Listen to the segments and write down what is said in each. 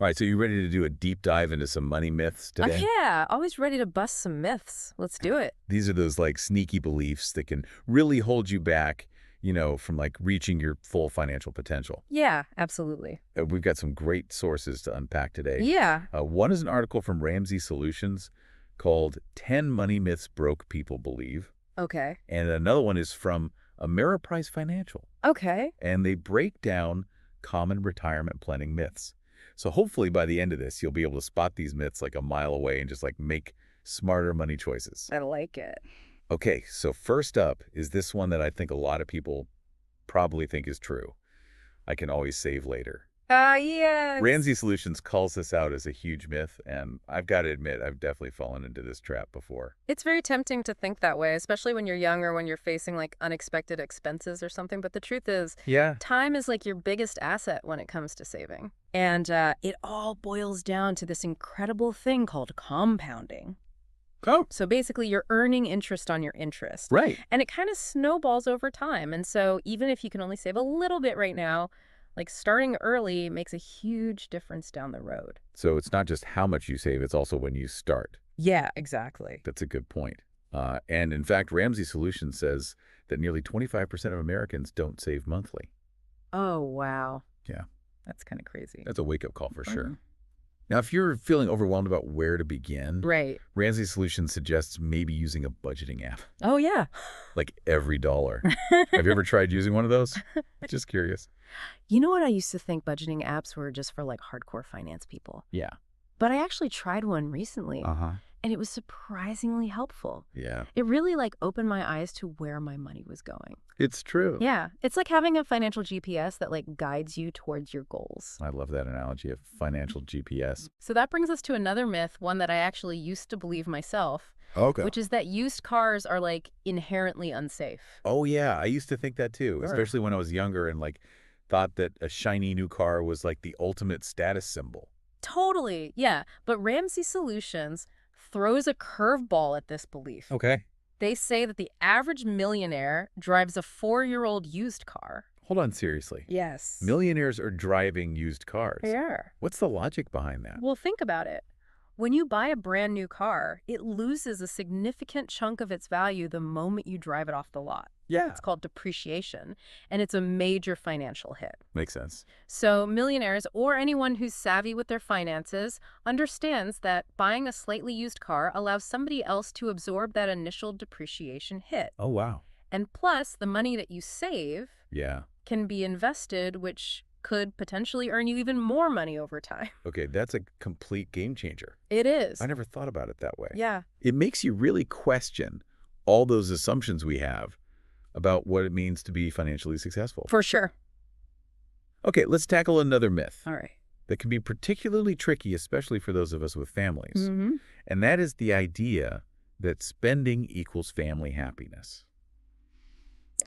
All right, so you ready to do a deep dive into some money myths today? Yeah, always ready to bust some myths. Let's do it. These are those like sneaky beliefs that can really hold you back, from like reaching your full financial potential. Yeah, absolutely. We've got some great sources to unpack today. Yeah. One is an article from Ramsey Solutions called 10 Money Myths Broke People Believe. Okay. And another one is from Ameriprise Financial. Okay. And they break down common retirement planning myths. So hopefully by the end of this, you'll be able to spot these myths like a mile away and just like make smarter money choices. I like it. Okay, so first up is this one that I think a lot of people probably think is true. I can always save later. Yeah. Ramsey Solutions calls this out as a huge myth, and I've got to admit, I've definitely fallen into this trap before. It's very tempting to think that way, especially when you're young or when you're facing like unexpected expenses or something. But the truth is, Yeah. time is like your biggest asset when it comes to saving. And it all boils down to this incredible thing called compounding. Oh, So basically, you're earning interest on your interest. right. And it kind of snowballs over time. And so even if you can only save a little bit right now, like starting early makes a huge difference down the road. So it's not just how much you save, it's also when you start. Yeah, exactly. That's a good point. And in fact, Ramsey Solutions says that nearly 25% of Americans don't save monthly. Oh, wow. Yeah. That's kind of crazy. That's a wake-up call for sure. Mhm. Now, if you're feeling overwhelmed about where to begin, Right. Ramsey Solutions suggests maybe using a budgeting app, Oh, yeah. like Every Dollar. Have you ever tried using one of those? Just curious. You know what? I used to think budgeting apps were just for like hardcore finance people. Yeah. But I actually tried one recently, Uh-huh. and it was surprisingly helpful. Yeah. It really like opened my eyes to where my money was going. It's true. Yeah, it's like having a financial GPS that like guides you towards your goals. I love that analogy of financial GPS. So that brings us to another myth, one that I actually used to believe myself, Okay. which is that used cars are like inherently unsafe. Oh, yeah. I used to think that too, Sure. especially when I was younger and like thought that a shiny new car was like the ultimate status symbol. Totally, yeah. But Ramsey Solutions throws a curveball at this belief. Okay. They say that the average millionaire drives a 4-year-old used car. Hold on, seriously. Yes. Millionaires are driving used cars. They are. What's the logic behind that? Well, think about it. When you buy a brand new car, it loses a significant chunk of its value the moment you drive it off the lot. Yeah. It's called depreciation, and it's a major financial hit. Makes sense. So millionaires or anyone who's savvy with their finances understands that buying a slightly used car allows somebody else to absorb that initial depreciation hit. Oh, wow. And plus, the money that you save Yeah. can be invested, which could potentially earn you even more money over time. Okay, that's a complete game changer. It is. I never thought about it that way. Yeah. It makes you really question all those assumptions we have about what it means to be financially successful. For sure. Okay, let's tackle another myth All right. that can be particularly tricky, especially for those of us with families. Mm-hmm. And that is the idea that spending equals family happiness.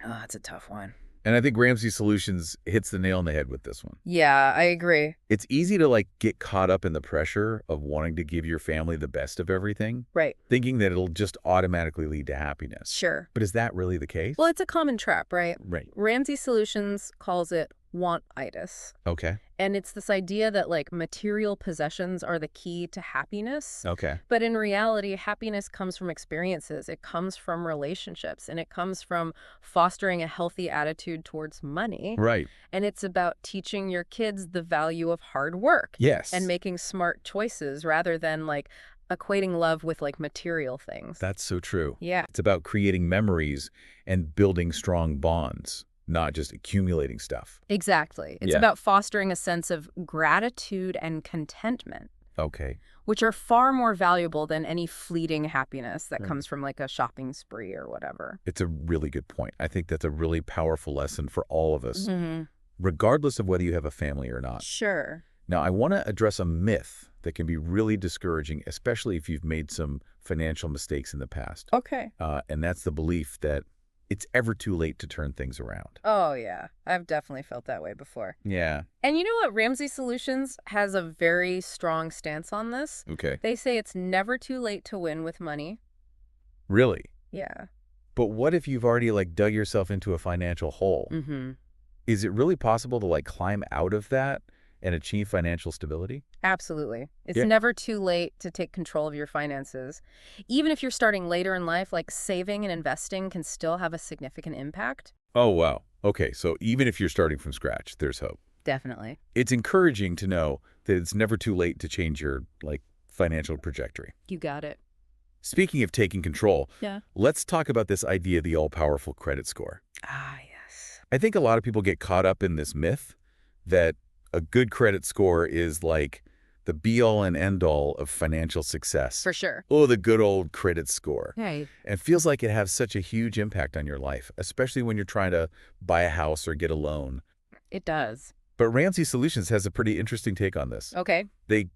Oh, that's a tough one. And I think Ramsey Solutions hits the nail on the head with this one. Yeah, I agree. It's easy to like get caught up in the pressure of wanting to give your family the best of everything, Right. thinking that it'll just automatically lead to happiness. Sure. But is that really the case? Well, it's a common trap, right? Right. Ramsey Solutions calls it want-itis. Okay. And it's this idea that like material possessions are the key to happiness. Okay. But in reality, happiness comes from experiences. It comes from relationships, and it comes from fostering a healthy attitude towards money. Right. And it's about teaching your kids the value of hard work Yes. and making smart choices rather than like equating love with like material things. That's so true. Yeah. It's about creating memories and building strong bonds, not just accumulating stuff. Exactly. It's Yeah. about fostering a sense of gratitude and contentment, Okay. which are far more valuable than any fleeting happiness that Right. comes from like a shopping spree or whatever. It's a really good point. I think that's a really powerful lesson for all of us, Mm-hmm. regardless of whether you have a family or not. Sure. Now, I want to address a myth that can be really discouraging, especially if you've made some financial mistakes in the past. Okay. And that's the belief that it's ever too late to turn things around. Oh, yeah. I've definitely felt that way before. Yeah. And you know what? Ramsey Solutions has a very strong stance on this. Okay. They say it's never too late to win with money. Really? Yeah. But what if you've already like dug yourself into a financial hole? Mm-hmm. Is it really possible to like climb out of that and achieve financial stability? Absolutely. It's Yeah. never too late to take control of your finances. Even if you're starting later in life, like saving and investing can still have a significant impact. Oh, wow. Okay, so even if you're starting from scratch, there's hope. Definitely. It's encouraging to know that it's never too late to change your, financial trajectory. You got it. Speaking of taking control, Yeah. let's talk about this idea of the all-powerful credit score. Ah, yes. I think a lot of people get caught up in this myth that a good credit score is like the be-all and end-all of financial success. For sure. Oh, the good old credit score. Right. And it feels like it has such a huge impact on your life, especially when you're trying to buy a house or get a loan. It does. But Ramsey Solutions has a pretty interesting take on this. Okay. They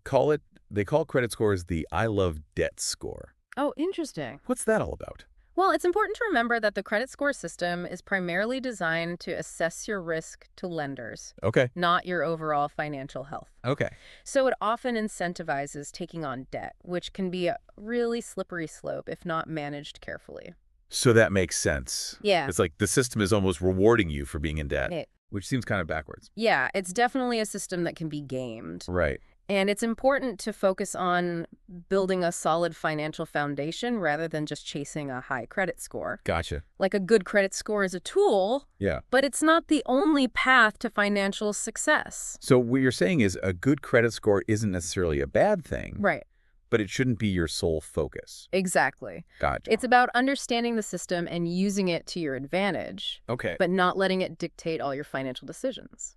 call credit scores the I love debt score. Oh, interesting. What's that all about? Well, it's important to remember that the credit score system is primarily designed to assess your risk to lenders, Okay. not your overall financial health. Okay. So it often incentivizes taking on debt, which can be a really slippery slope if not managed carefully. So that makes sense. Yeah. It's like the system is almost rewarding you for being in debt, It- which seems kind of backwards. yeah, it's definitely a system that can be gamed. Right. And it's important to focus on building a solid financial foundation rather than just chasing a high credit score. Gotcha. Like a good credit score is a tool, Yeah. but it's not the only path to financial success. So what you're saying is a good credit score isn't necessarily a bad thing, Right. but it shouldn't be your sole focus. Exactly. Gotcha. It's about understanding the system and using it to your advantage, Okay. but not letting it dictate all your financial decisions.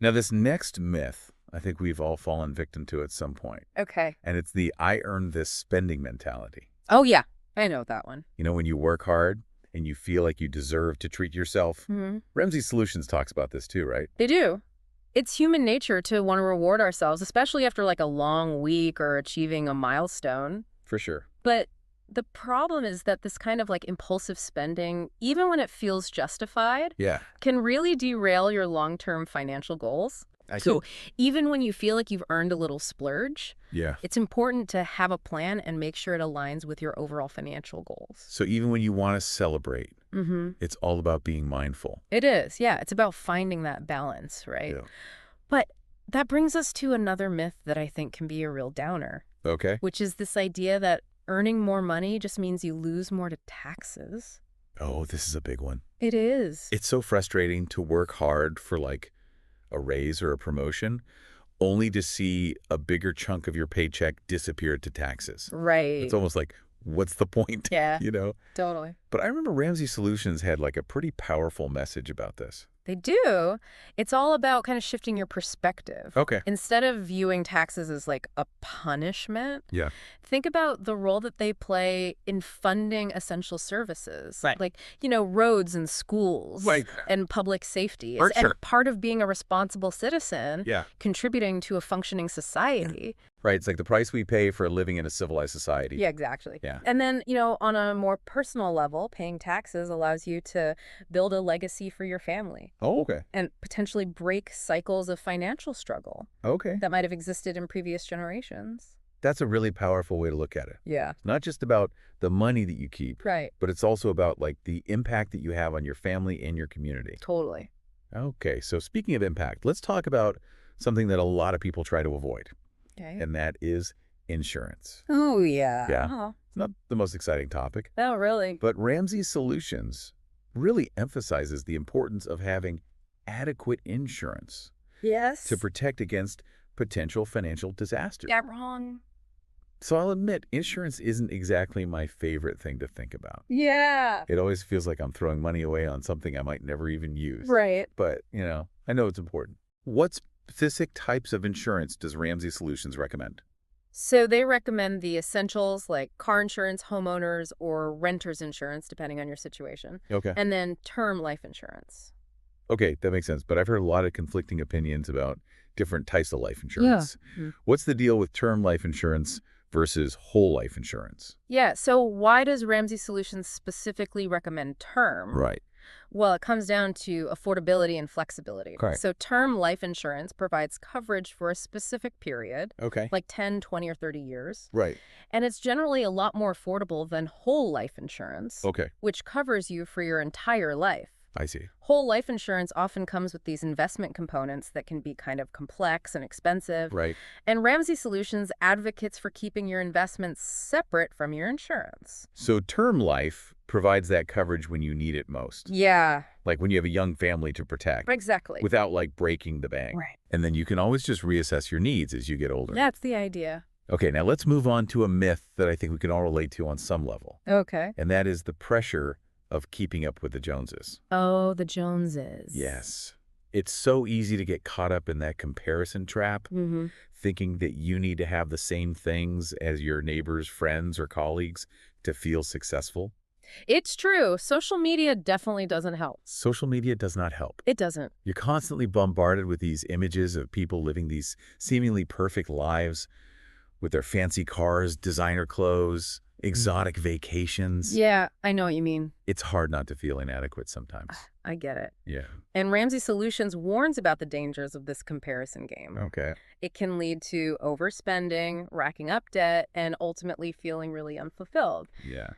Now, this next myth, I think we've all fallen victim to at some point, Okay. and it's the I earned this spending mentality. Oh, yeah. I know that one. You know, when you work hard and you feel like you deserve to treat yourself. Mm-hmm. Ramsey Solutions talks about this too, right? They do. It's human nature to want to reward ourselves, especially after like a long week or achieving a milestone. For sure. But the problem is that this kind of like impulsive spending, even when it feels justified, Yeah. can really derail your long-term financial goals. I So even when you feel like you've earned a little splurge, Yeah. it's important to have a plan and make sure it aligns with your overall financial goals. So even when you want to celebrate, Mm-hmm. it's all about being mindful. It is, yeah. It's about finding that balance, right? Yeah. But that brings us to another myth that I think can be a real downer, Okay. which is this idea that earning more money just means you lose more to taxes. Oh, this is a big one. It is. It's so frustrating to work hard for like a raise or a promotion, only to see a bigger chunk of your paycheck disappear to taxes. Right. It's almost like, what's the point? Yeah, You know? totally. But I remember Ramsey Solutions had like a pretty powerful message about this. They do. It's all about kind of shifting your perspective. Okay. Instead of viewing taxes as like a punishment, Yeah. think about the role that they play in funding essential services. Right. Like, roads and schools Right. and public safety. For And sure. part of being a responsible citizen, Yeah. contributing to a functioning society. Right. It's like the price we pay for living in a civilized society. Yeah, exactly. Yeah. And then, on a more personal level, paying taxes allows you to build a legacy for your family Oh, okay. and potentially break cycles of financial struggle Okay. that might have existed in previous generations. That's a really powerful way to look at it. Yeah. Not just about the money that you keep, Right. but it's also about like the impact that you have on your family and your community. Totally. Okay. So speaking of impact, let's talk about something that a lot of people try to avoid, Okay. and that is insurance. Oh, yeah. Yeah. Oh, It's not the most exciting topic, no, really. but Ramsey Solutions really emphasizes the importance of having adequate insurance Yes. to protect against potential financial disaster. Yeah, wrong. So I'll admit, insurance isn't exactly my favorite thing to think about. Yeah. It always feels like I'm throwing money away on something I might never even use. Right. But, I know it's important. What specific types of insurance does Ramsey Solutions recommend? So they recommend the essentials like car insurance, homeowners, or renter's insurance, depending on your situation, Okay. and then term life insurance. Okay, that makes sense. But I've heard a lot of conflicting opinions about different types of life insurance. Mhm. What's the deal with term life insurance versus whole life insurance? Yeah, so why does Ramsey Solutions specifically recommend term? Right. Well, it comes down to affordability and flexibility. Correct. So term life insurance provides coverage for a specific period, Okay. like 10, 20, or 30 years. Right. And it's generally a lot more affordable than whole life insurance, Okay. which covers you for your entire life. I see. Whole life insurance often comes with these investment components that can be kind of complex and expensive. Right. And Ramsey Solutions advocates for keeping your investments separate from your insurance. So term life provides that coverage when you need it most, Yeah, like when you have a young family to protect, exactly. without like breaking the bank. Right. And then you can always just reassess your needs as you get older. That's the idea. Okay, now let's move on to a myth that I think we can all relate to on some level, Okay. and that is the pressure of keeping up with the Joneses. Oh, the Joneses. Yes. It's so easy to get caught up in that comparison trap, Mm-hmm. thinking that you need to have the same things as your neighbors, friends, or colleagues to feel successful. It's true. Social media definitely doesn't help. Social media does not help. It doesn't. You're constantly bombarded with these images of people living these seemingly perfect lives with their fancy cars, designer clothes, exotic vacations. Yeah, I know what you mean. It's hard not to feel inadequate sometimes. I get it. Yeah. And Ramsey Solutions warns about the dangers of this comparison game. Okay. It can lead to overspending, racking up debt, and ultimately feeling really unfulfilled. Yeah.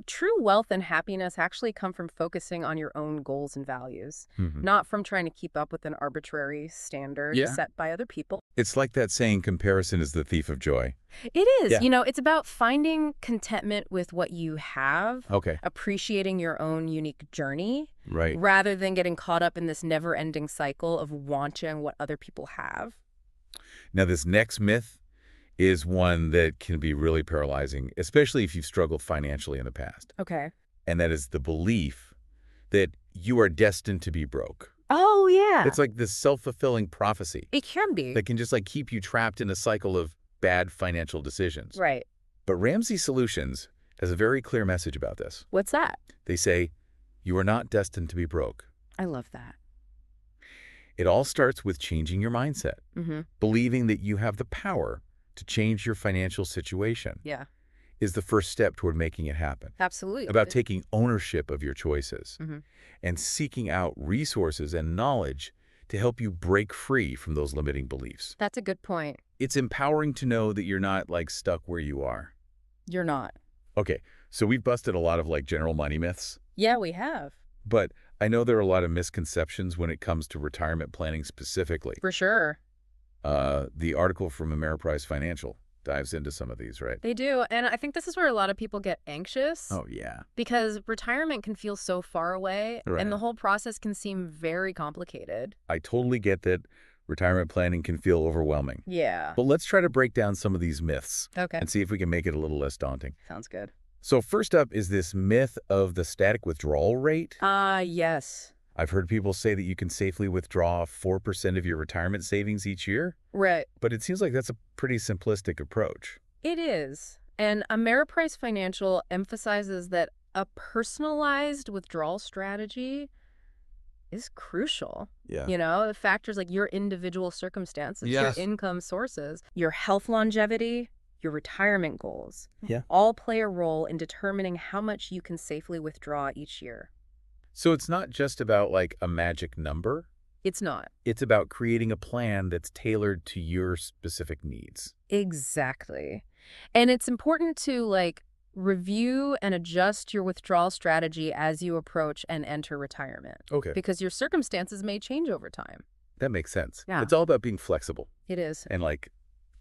True wealth and happiness actually come from focusing on your own goals and values, Mhm. not from trying to keep up with an arbitrary standard Yeah. set by other people. It's like that saying, comparison is the thief of joy. It is. Yeah. It's about finding contentment with what you have, Okay. appreciating your own unique journey, Right. rather than getting caught up in this never-ending cycle of wanting what other people have. Now, this next myth is one that can be really paralyzing, especially if you've struggled financially in the past. Okay. And that is the belief that you are destined to be broke. Oh, yeah. It's like this self-fulfilling prophecy It can be. that can just like keep you trapped in a cycle of bad financial decisions. Right. But Ramsey Solutions has a very clear message about this. What's that? They say, you are not destined to be broke. I love that. It all starts with changing your mindset, Mm-hmm. believing that you have the power to change your financial situation. Yeah, Is the first step toward making it happen. absolutely. About taking ownership of your choices Mhm. and seeking out resources and knowledge to help you break free from those limiting beliefs. That's a good point. It's empowering to know that you're not like stuck where you are. You're not. Okay, so we've busted a lot of like general money myths, Yeah, we have. but I know there are a lot of misconceptions when it comes to retirement planning specifically. For sure. The article from Ameriprise Financial dives into some of these, right? They do. And I think this is where a lot of people get anxious Oh, yeah. because retirement can feel so far away Right. and the whole process can seem very complicated. I totally get that retirement planning can feel overwhelming. Yeah. But let's try to break down some of these myths Okay. and see if we can make it a little less daunting. Sounds good. So first up is this myth of the static withdrawal rate. Yes. I've heard people say that you can safely withdraw 4% of your retirement savings each year, Right. but it seems like that's a pretty simplistic approach. It is. And Ameriprise Financial emphasizes that a personalized withdrawal strategy is crucial. Yeah. Factors like your individual circumstances, Yes. your income sources, your health longevity, your retirement goals, Yeah. all play a role in determining how much you can safely withdraw each year. So it's not just about like a magic number. It's not. It's about creating a plan that's tailored to your specific needs. Exactly. And it's important to review and adjust your withdrawal strategy as you approach and enter retirement Okay. because your circumstances may change over time. That makes sense. Yeah. It's all about being flexible It is. and like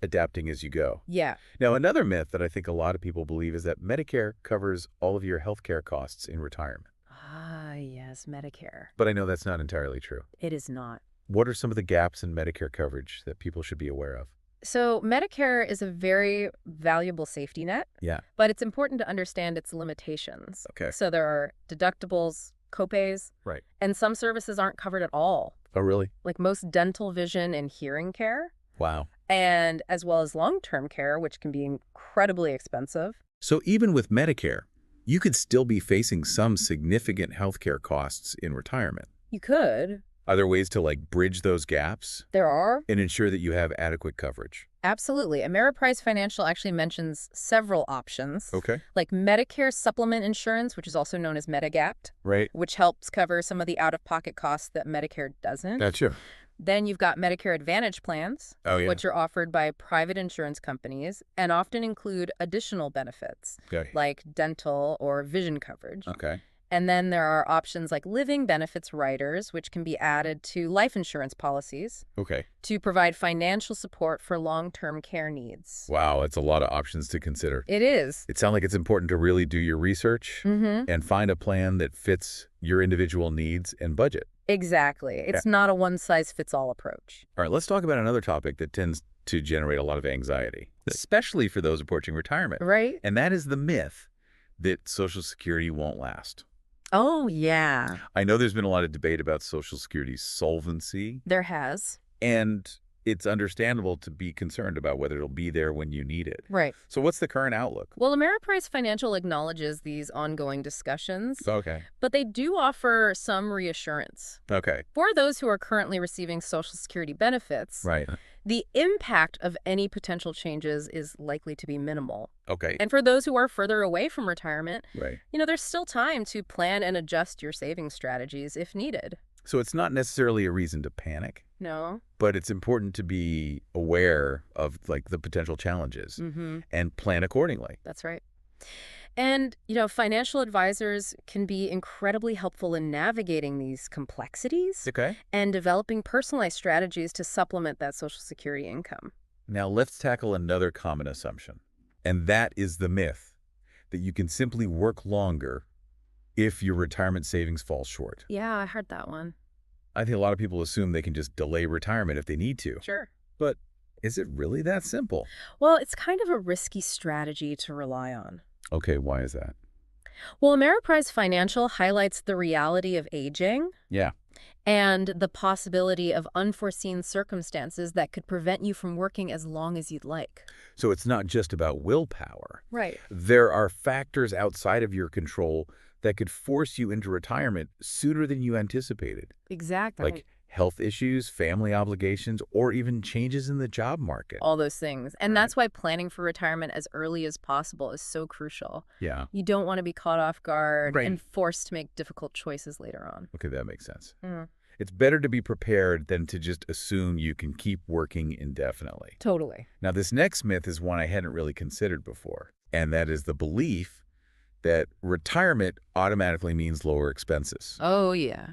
adapting as you go. Yeah. Now, another myth that I think a lot of people believe is that Medicare covers all of your healthcare costs in retirement. Ah, yes, Medicare. But I know that's not entirely true. It is not. What are some of the gaps in Medicare coverage that people should be aware of? So Medicare is a very valuable safety net, Yeah. but it's important to understand its limitations. Okay. So there are deductibles, copays, Right. and some services aren't covered at all, Oh, really? like most dental, vision, and hearing care, Wow. and as well as long-term care, which can be incredibly expensive. So even with Medicare, you could still be facing some significant healthcare costs in retirement. You could. Are there ways to like bridge those gaps There are. and ensure that you have adequate coverage? Absolutely. Ameriprise Financial actually mentions several options, Okay. like Medicare supplement insurance, which is also known as Medigap, Right. which helps cover some of the out-of-pocket costs that Medicare doesn't. Gotcha. Then you've got Medicare Advantage plans, Oh, yeah. which are offered by private insurance companies and often include additional benefits Okay. like dental or vision coverage. Okay. And then there are options like living benefits riders, which can be added to life insurance policies Okay. to provide financial support for long-term care needs. Wow, it's a lot of options to consider. It is. It sounds like it's important to really do your research Mm-hmm. and find a plan that fits your individual needs and budget. Exactly. Yeah. It's not a one-size-fits-all approach. All right, let's talk about another topic that tends to generate a lot of anxiety, especially for those approaching retirement. Right? And that is the myth that Social Security won't last. Oh, yeah. I know there's been a lot of debate about Social Security's solvency, There has. and it's understandable to be concerned about whether it'll be there when you need it. Right. So what's the current outlook? Well, Ameriprise Financial acknowledges these ongoing discussions, Okay. but they do offer some reassurance. Okay. For those who are currently receiving Social Security benefits, Right. the impact of any potential changes is likely to be minimal. Okay. And for those who are further away from retirement, Right. there's still time to plan and adjust your saving strategies if needed. So it's not necessarily a reason to panic, No? but it's important to be aware of like the potential challenges Mm-hmm. and plan accordingly. That's right. And, financial advisors can be incredibly helpful in navigating these complexities Okay. and developing personalized strategies to supplement that Social Security income. Now let's tackle another common assumption, and that is the myth that you can simply work longer if your retirement savings fall short. Yeah, I heard that one. I think a lot of people assume they can just delay retirement if they need to. Sure. But is it really that simple? Well, it's kind of a risky strategy to rely on. Okay, why is that? Well, Ameriprise Financial highlights the reality of aging Yeah. and the possibility of unforeseen circumstances that could prevent you from working as long as you'd like. So it's not just about willpower. Right. There are factors outside of your control that could force you into retirement sooner than you anticipated, Exactly. like health issues, family obligations, or even changes in the job market. All those things. And Right. that's why planning for retirement as early as possible is so crucial. Yeah. You don't want to be caught off guard Right. and forced to make difficult choices later on. Okay, that makes sense. Mm. It's better to be prepared than to just assume you can keep working indefinitely. Totally. Now, this next myth is one I hadn't really considered before, and that is the belief that retirement automatically means lower expenses. Oh, yeah.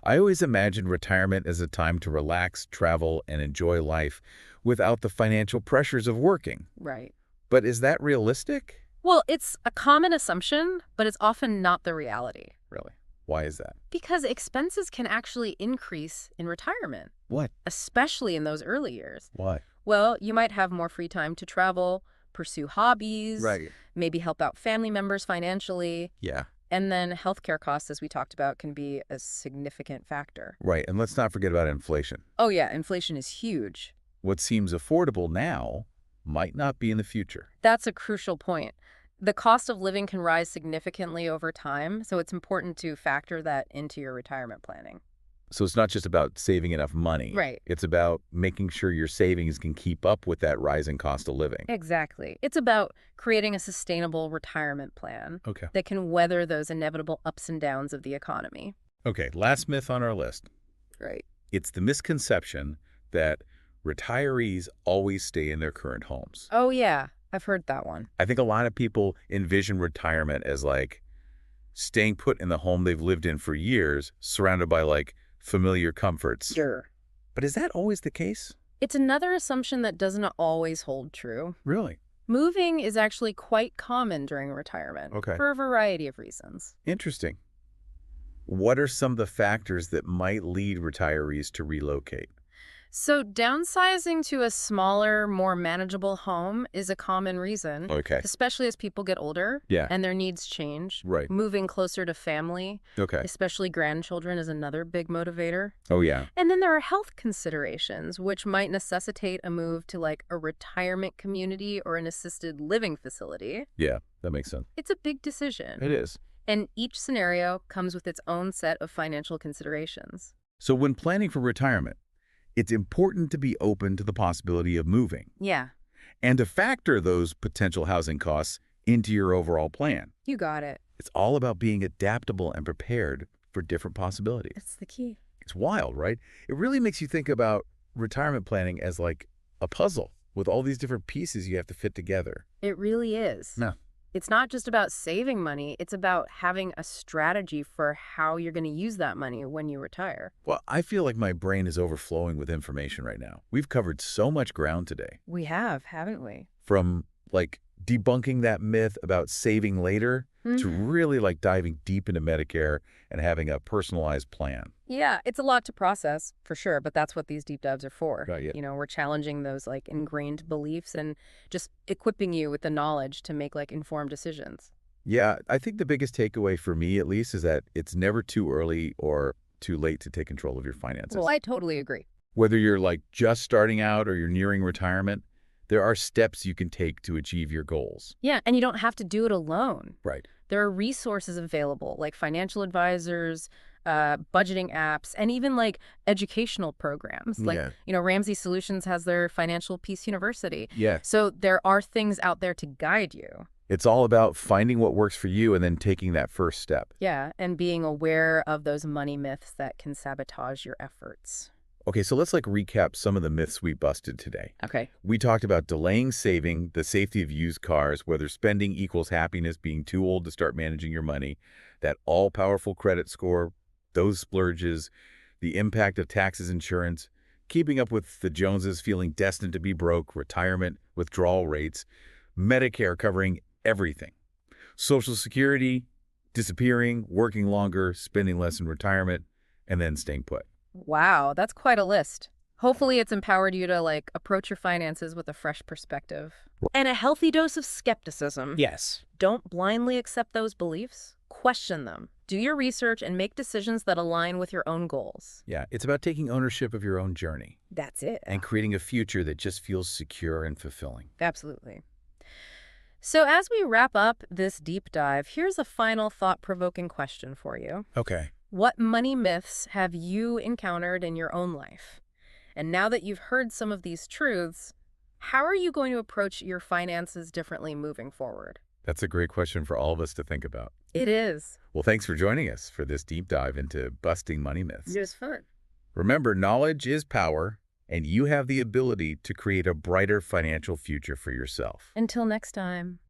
I always imagined retirement as a time to relax, travel, and enjoy life without the financial pressures of working. Right. But is that realistic? Well, it's a common assumption, but it's often not the reality. Really? Why is that? Because expenses can actually increase in retirement, What? especially in those early years. Why? Well, you might have more free time to travel, pursue hobbies, Right. maybe help out family members financially. Yeah. And then healthcare costs, as we talked about, can be a significant factor. Right. And let's not forget about inflation. Oh, yeah, inflation is huge. What seems affordable now might not be in the future. That's a crucial point. The cost of living can rise significantly over time, so it's important to factor that into your retirement planning. So it's not just about saving enough money. Right. It's about making sure your savings can keep up with that rising cost of living. Exactly. It's about creating a sustainable retirement plan Okay. that can weather those inevitable ups and downs of the economy. Okay, last myth on our list. Right. It's the misconception that retirees always stay in their current homes. Oh, yeah. I've heard that one. I think a lot of people envision retirement as like staying put in the home they've lived in for years, surrounded by like familiar comforts. Sure. But is that always the case? It's another assumption that doesn't always hold true. Really? Moving is actually quite common during retirement Okay. for a variety of reasons. Interesting. What are some of the factors that might lead retirees to relocate? So downsizing to a smaller, more manageable home is a common reason, Okay. especially as people get older Yeah. and their needs change. Right. Moving closer to family, Okay. especially grandchildren, is another big motivator. Oh, yeah. And then there are health considerations, which might necessitate a move to like a retirement community or an assisted living facility. Yeah, that makes sense. It's a big decision. It is. And each scenario comes with its own set of financial considerations. So when planning for retirement, it's important to be open to the possibility of moving Yeah, and to factor those potential housing costs into your overall plan. you got it. It's all about being adaptable and prepared for different possibilities. That's the key. It's wild, right? It really makes you think about retirement planning as like a puzzle with all these different pieces you have to fit together. It really is. No. It's not just about saving money, it's about having a strategy for how you're going to use that money when you retire. Well, I feel like my brain is overflowing with information right now. We've covered so much ground today. We have, haven't we? From, like, debunking that myth about saving later to really, like, diving deep into Medicare and having a personalized plan. Yeah, it's a lot to process, for sure, but that's what these deep dives are for. Right, yeah. We're challenging those like ingrained beliefs and just equipping you with the knowledge to make like informed decisions. Yeah, I think the biggest takeaway for me, at least, is that it's never too early or too late to take control of your finances. Well, I totally agree. Whether you're, like, just starting out or you're nearing retirement, there are steps you can take to achieve your goals. Yeah, and you don't have to do it alone. Right. There are resources available, like financial advisors, budgeting apps, and even like educational programs. Like, Yeah. Ramsey Solutions has their Financial Peace University. Yeah. So there are things out there to guide you. It's all about finding what works for you and then taking that first step. Yeah, and being aware of those money myths that can sabotage your efforts. Okay, so let's, like, recap some of the myths we busted today. Okay. We talked about delaying saving, the safety of used cars, whether spending equals happiness, being too old to start managing your money, that all-powerful credit score, those splurges, the impact of taxes, insurance, keeping up with the Joneses, feeling destined to be broke, retirement, withdrawal rates, Medicare covering everything, Social Security disappearing, working longer, spending less in retirement, and then staying put. Wow, that's quite a list. Hopefully it's empowered you to like approach your finances with a fresh perspective. And a healthy dose of skepticism. Yes. Don't blindly accept those beliefs. Question them. Do your research and make decisions that align with your own goals. Yeah, it's about taking ownership of your own journey That's it. and creating a future that just feels secure and fulfilling. Absolutely. So as we wrap up this deep dive, here's a final thought-provoking question for you. Okay. What money myths have you encountered in your own life? And now that you've heard some of these truths, how are you going to approach your finances differently moving forward? That's a great question for all of us to think about. It is. Well, thanks for joining us for this deep dive into busting money myths. It was fun. Remember, knowledge is power, and you have the ability to create a brighter financial future for yourself. Until next time.